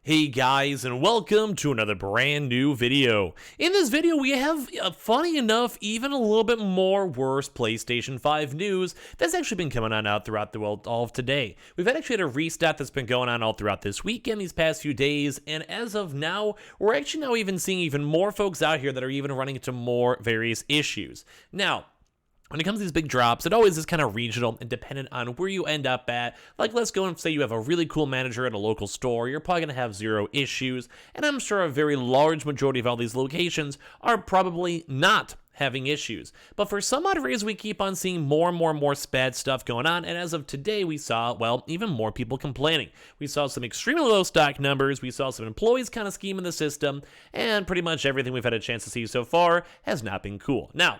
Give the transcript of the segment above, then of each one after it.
Hey guys, and welcome to another brand new video. In this video we have, funny enough, even a little bit more worse PlayStation 5 news that's actually been coming on out throughout the world all of today. We've actually had a restock that's been going on all throughout this weekend, these past few days, and as of now, we're actually now even seeing even more folks out here that are even running into more various issues. Now, when it comes to these big drops, it always is kind of regional and dependent on where you end up at. Like, let's go and say you have a really cool manager at a local store, you're probably going to have zero issues, and I'm sure a very large majority of all these locations are probably not having issues. But for some odd reason, we keep on seeing more and more bad stuff going on, and as of today, we saw, well, even more people complaining. We saw some extremely low stock numbers, we saw some employees kind of scheming the system, and pretty much everything we've had a chance to see so far has not been cool. Now,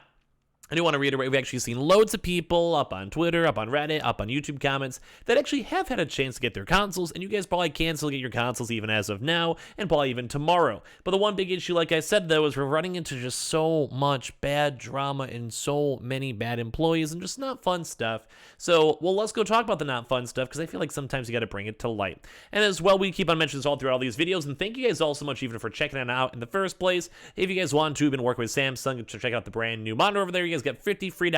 I do want to reiterate, we've actually seen loads of people up on Twitter, up on Reddit, up on YouTube comments that actually have had a chance to get their consoles, and you guys probably can still get your consoles even as of now, and probably even tomorrow. But the one big issue, like I said, though, is we're running into just so much bad drama and so many bad employees and just not fun stuff. So, well, let's go talk about the not fun stuff, because I feel like sometimes you got to bring it to light. And as well, we keep on mentioning this all through all these videos, and thank you guys all so much even for checking it out in the first place. If you guys want to, been working with Samsung to check out the brand new monitor over there, you guys get $50 free.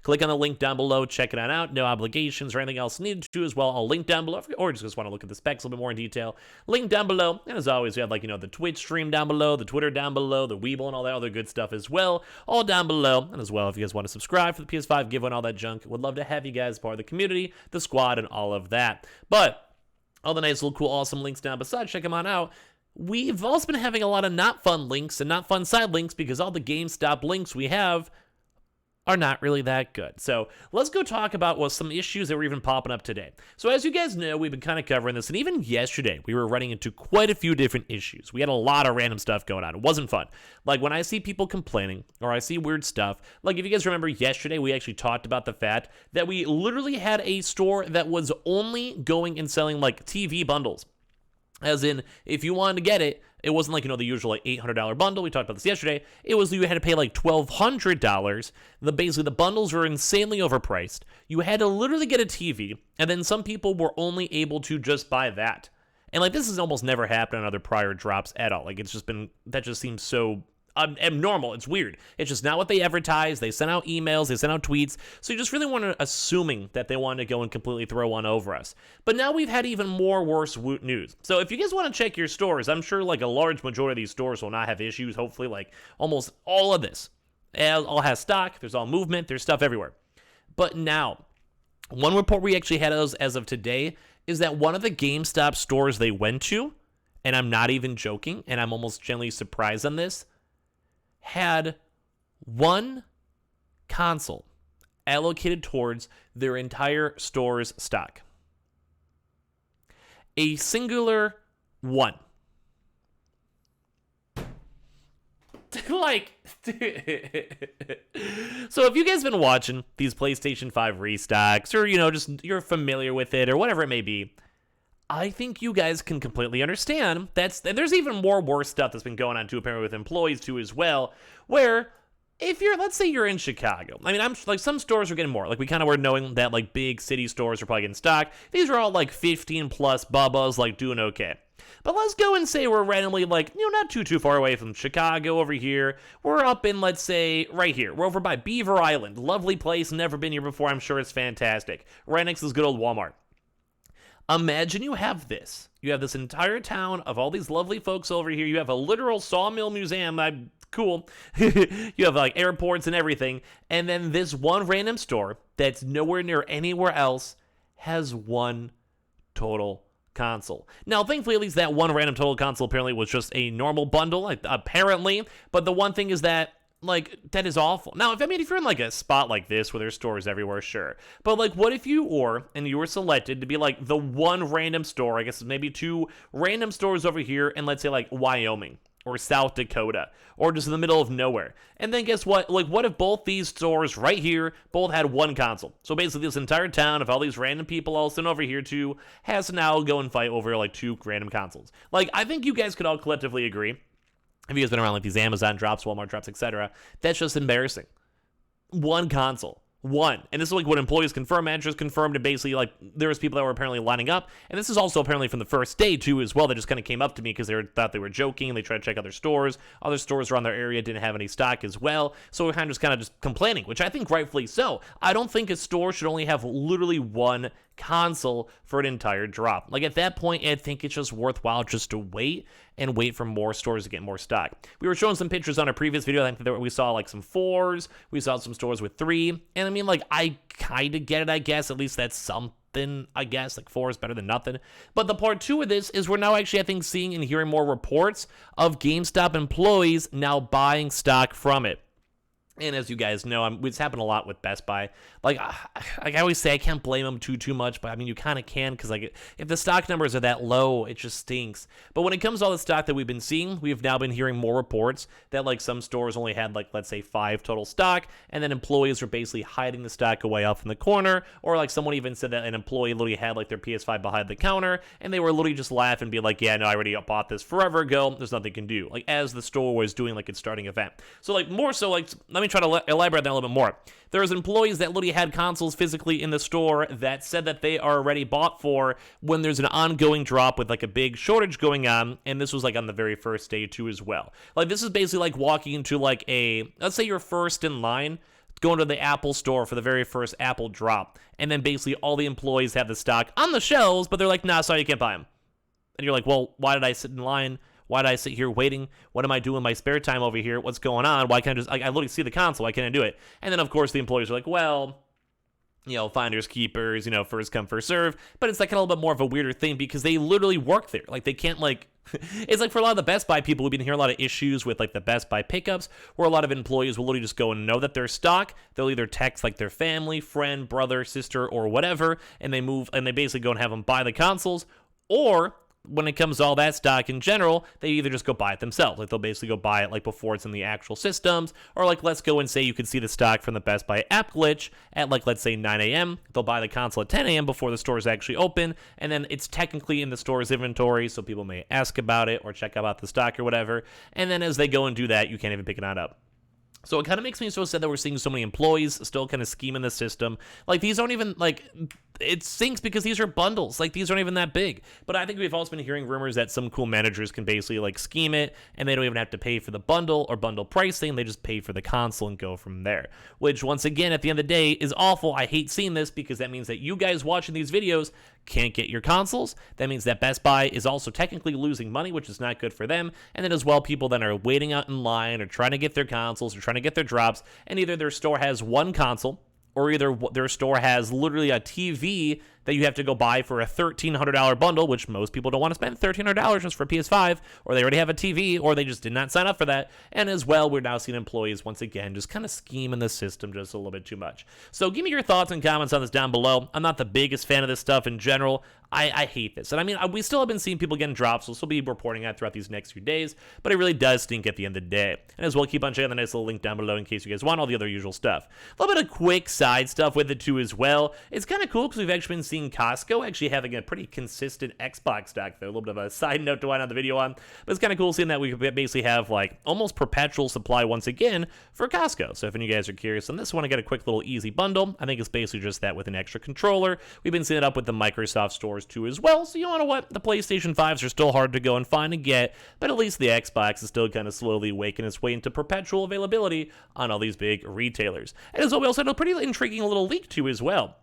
Click on the link down below, check it out. No obligations or anything else needed to as well. I'll link down below, or just want to look at the specs a little bit more in detail. Link down below. And as always, we have the Twitch stream down below, the Twitter down below, the Weeble and all that other good stuff as well. All down below. And as well, if you guys want to subscribe for the PS5 giveaway and all that junk, would love to have you guys part of the community, the squad, and all of that. But all the nice little cool awesome links down beside, check them on out. We've also been having a lot of not fun links and not fun side links because all the GameStop links we have are not really that good. So let's go talk about some issues that were even popping up today. So as you guys know, we've been kind of covering this, and even yesterday we were running into quite a few different issues. We had a lot of random stuff going on. It wasn't fun. Like when I see people complaining or I see weird stuff, like if you guys remember yesterday, we actually talked about the fact that we literally had a store that was only going and selling like TV bundles. As in, if you wanted to get it, it wasn't like, the usual like $800 bundle. We talked about this yesterday. It was you had to pay like $1,200. Basically, the bundles were insanely overpriced. You had to literally get a TV, and then some people were only able to just buy that. And like this has almost never happened on other prior drops at all. Like that just seems so abnormal. It's weird. It's just not what they advertise. They sent out emails, they sent out tweets, so you just really weren't assuming that they wanted to go and completely throw one over us. But now we've had even more worse news. So if you guys want to check your stores, I'm sure like a large majority of these stores will not have issues. Hopefully, like almost all of this all has stock, there's all movement, there's stuff everywhere. But now, one report we actually had as of today is that one of the GameStop stores they went to, and I'm not even joking, and I'm almost genuinely surprised on this, had one console allocated towards their entire store's stock. A singular one. Like, so if you guys been watching these PlayStation 5 restocks, or, just you're familiar with it, or whatever it may be, I think you guys can completely understand there's even more worse stuff that's been going on too, apparently with employees too as well, where if let's say you're in Chicago, I mean, I'm like some stores are getting more, like we kind of were knowing that like big city stores are probably getting stock. These are all like 15 plus Bubbas, like doing okay. But let's go and say we're randomly like, not too far away from Chicago over here. We're up in, let's say, right here. We're over by Beaver Island. Lovely place. Never been here before. I'm sure it's fantastic. Right next to this good old Walmart. Imagine you have this. You have this entire town of all these lovely folks over here. You have a literal sawmill museum. Cool. You have like airports and everything. And then this one random store that's nowhere near anywhere else has one total console. Now, thankfully, at least that one random total console apparently was just a normal bundle, apparently. But the one thing is that, like, that is awful. Now, if you're in like a spot like this where there's stores everywhere, sure. But like, what if you were selected to be like the one random store, I guess maybe two random stores over here in, let's say, like Wyoming or South Dakota or just in the middle of nowhere. And then guess what? Like, what if both these stores right here both had one console? So basically this entire town of all these random people all sitting over here too has to now go and fight over like two random consoles. Like, I think you guys could all collectively agree, if you guys been around like these Amazon drops, Walmart drops, etc., that's just embarrassing. One console. one. And this is like what employees confirmed, managers confirmed, and basically like there was people that were apparently lining up. And this is also apparently from the first day too as well, that just kind of came up to me because thought they were joking and they tried to check other stores. Other stores around their area didn't have any stock as well. So we're kind of just complaining, which I think rightfully so. I don't think a store should only have literally one console for an entire drop. Like at that point, I think it's just worthwhile just to wait for more stores to get more stock. We were showing some pictures on a previous video. I think we saw like some 4s, we saw some stores with 3, and I mean, like, I kind of get it, I guess. At least that's something, I guess. Like 4 is better than nothing. But the part 2 of this is we're now actually, I think, seeing and hearing more reports of GameStop employees now buying stock from it. And as you guys know, it's happened a lot with Best Buy. Like I always say, I can't blame them too much, but I mean, you kind of can, because like if the stock numbers are that low, it just stinks. But when it comes to all the stock that we've been seeing, we've now been hearing more reports that like some stores only had like, let's say 5 total stock, and then employees were basically hiding the stock away off in the corner, or like someone even said that an employee literally had like their PS5 behind the counter, and they were literally just laughing and be like, yeah, no, I already bought this forever ago, there's nothing you can do. Like as the store was doing like its starting event. So like more so, like, let me try to elaborate that a little bit more. There's employees that literally had consoles physically in the store that said that they are already bought for when there's an ongoing drop with like a big shortage going on, and this was like on the very first day too as well. Like this is basically like walking into like let's say you're first in line, going to the Apple store for the very first Apple drop, and then basically all the employees have the stock on the shelves, but they're like, nah, sorry, you can't buy them. And you're like, well, why did I sit in line? Why did I sit here waiting? What am I doing in my spare time over here? What's going on? Why can't I just, I literally see the console. Why can't I do it? And then, of course, the employees are like, well, you know, finders, keepers, you know, first come, first serve. But it's like kind of a little bit more of a weirder thing because they literally work there. Like, they can't, like, it's like for a lot of the Best Buy people, we've been hearing a lot of issues with, like, the Best Buy pickups where a lot of employees will literally just go and know that they're stock. They'll either text, like, their family, friend, brother, sister, or whatever, and they basically go and have them buy the consoles, or when it comes to all that stock in general, they either just go buy it themselves. Like, they'll basically go buy it, like, before it's in the actual systems. Or, like, let's go and say you could see the stock from the Best Buy app glitch at, like, let's say 9 a.m. They'll buy the console at 10 a.m. before the stores actually open. And then it's technically in the store's inventory, so people may ask about it or check about the stock or whatever. And then as they go and do that, you can't even pick it up. So it kind of makes me so sad that we're seeing so many employees still kind of scheming the system. Like, these aren't even, like, it stinks because these are bundles. Like, these aren't even that big. But I think we've also been hearing rumors that some cool managers can basically, like, scheme it, and they don't even have to pay for the bundle or bundle pricing. They just pay for the console and go from there. Which, once again, at the end of the day, is awful. I hate seeing this because that means that you guys watching these videos can't get your consoles. That means that Best Buy is also technically losing money, which is not good for them. And then as well, people that are waiting out in line or trying to get their consoles or trying to get their drops, and either their store has one console or either their store has literally a TV that you have to go buy for a $1,300 bundle, which most people don't want to spend $1,300 just for a PS5, or they already have a TV, or they just did not sign up for that. And as well, we're now seeing employees, once again, just kind of scheme in the system just a little bit too much. So give me your thoughts and comments on this down below. I'm not the biggest fan of this stuff in general. I hate this. And I mean, we still have been seeing people getting drops, so we'll still be reporting that throughout these next few days, but it really does stink at the end of the day. And as well, keep on checking the nice little link down below in case you guys want all the other usual stuff. A little bit of quick side stuff with it too as well. It's kind of cool because we've actually been seeing Costco actually having a pretty consistent Xbox stock there. A little bit of a side note to wind on the video on, but it's kind of cool seeing that we basically have like almost perpetual supply once again for Costco. So if any of you guys are curious on this one, I got a quick little easy bundle. I think it's basically just that with an extra controller. We've been seeing it up with the Microsoft stores too as well. So you know what? The PlayStation 5s are still hard to go and find and get, but at least the Xbox is still kind of slowly waking its way into perpetual availability on all these big retailers. And as well, we also had a pretty intriguing little leak too as well,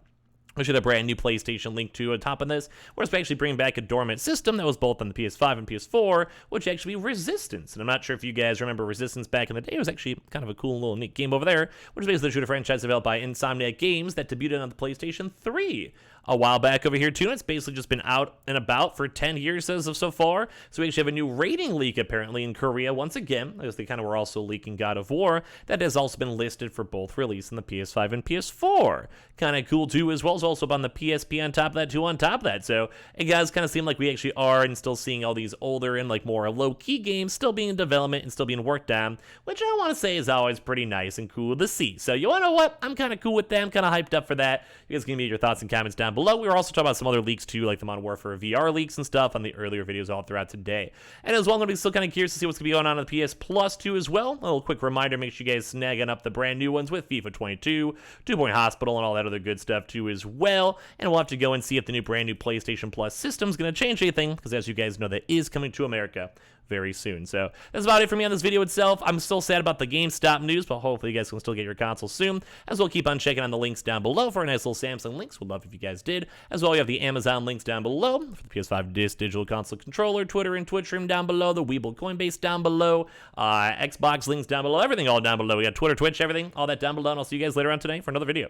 which had a brand new PlayStation Link 2 on top of this, where it's actually bringing back a dormant system that was both on the PS5 and PS4, which actually Resistance. And I'm not sure if you guys remember Resistance back in the day. It was actually kind of a cool little neat game over there, which is basically the shooter franchise developed by Insomniac Games that debuted on the PlayStation 3 a while back over here too. It's basically just been out and about for 10 years as of so far. So we actually have a new rating leak apparently in Korea once again, as they kind of were also leaking God of War, that has also been listed for both release in the PS5 and PS4. Kind of cool too as well. It's also on the PSP on top of that too on top of that. So it does kind of seem like we actually are and still seeing all these older and like more low-key games still being in development and still being worked on, which I want to say is always pretty nice and cool to see. So you want to know what? I'm kind of cool with that. I'm kind of hyped up for that. You guys can give me your thoughts and comments down below. below. We were also talking about some other leaks too, like the Modern Warfare VR leaks and stuff on the earlier videos all throughout today. And as well, I'm going to be still kind of curious to see what's going to be going on the PS Plus too as well. A little quick reminder, make sure you guys snagging up the brand new ones with FIFA 22, 2 Point Hospital, and all that other good stuff too as well. And we'll have to go and see if the new brand new PlayStation Plus system is going to change anything, because as you guys know, that is coming to America very soon. So that's about it for me on this video itself. I'm still sad about the GameStop news, but hopefully you guys can still get your console soon. As well, keep on checking on the links down below for a nice little Samsung links. Would love if you guys did. As well, you have the Amazon links down below for the PS5 Digital Console Controller, Twitter and Twitch stream down below, the Webull Coinbase down below, Xbox links down below, everything all down below. We got Twitter, Twitch, everything, all that down below. And I'll see you guys later on today for another video.